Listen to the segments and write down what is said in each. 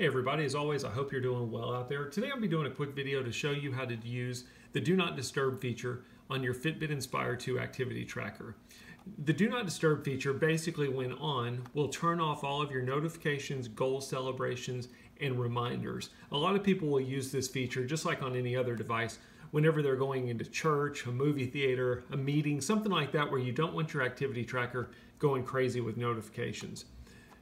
Hey everybody, as always, I hope you're doing well out there. Today I'll be doing a quick video to show you how to use the Do Not Disturb feature on your Fitbit Inspire 2 activity tracker. The Do Not Disturb feature basically, when on, will turn off all of your notifications, goal celebrations, and reminders. A lot of people will use this feature just like on any other device whenever they're going into church, a movie theater, a meeting, something like that where you don't want your activity tracker going crazy with notifications.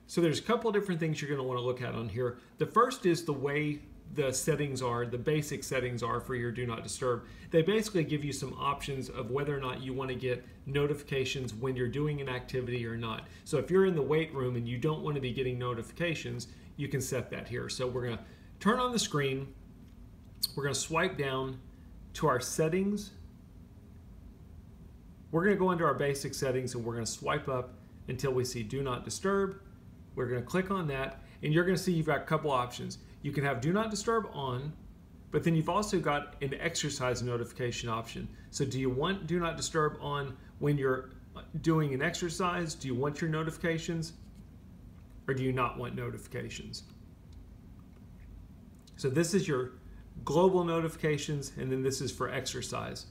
So there's a couple of different things you're going to want to look at on here. The first is the way the settings are, the basic settings are for your Do Not Disturb. They basically give you some options of whether or not you want to get notifications when you're doing an activity or not. So if you're in the weight room and you don't want to be getting notifications, you can set that here. So we're going to turn on the screen. We're going to swipe down to our settings. We're going to go into our basic settings and we're going to swipe up until we see Do Not Disturb. We're going to click on that, and you're going to see you've got a couple options. You can have Do Not Disturb on, but then you've also got an exercise notification option. So do you want Do Not Disturb on when you're doing an exercise? Do you want your notifications, or do you not want notifications? So this is your global notifications, and then this is for exercise.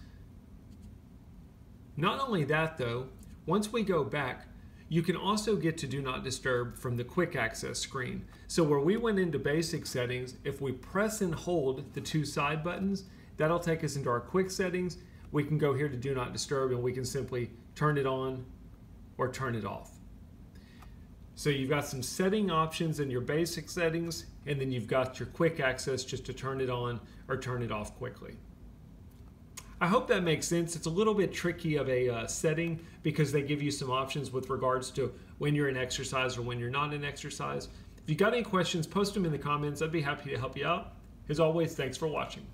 Not only that though, once we go back, you can also get to Do Not Disturb from the quick access screen. So where we went into basic settings, if we press and hold the two side buttons, that'll take us into our quick settings. We can go here to Do Not Disturb and we can simply turn it on or turn it off. So you've got some setting options in your basic settings, and then you've got your quick access just to turn it on or turn it off quickly. I hope that makes sense. It's a little bit tricky of a setting because they give you some options with regards to when you're in exercise or when you're not in exercise. If you got any questions, post them in the comments. I'd be happy to help you out. As always, thanks for watching.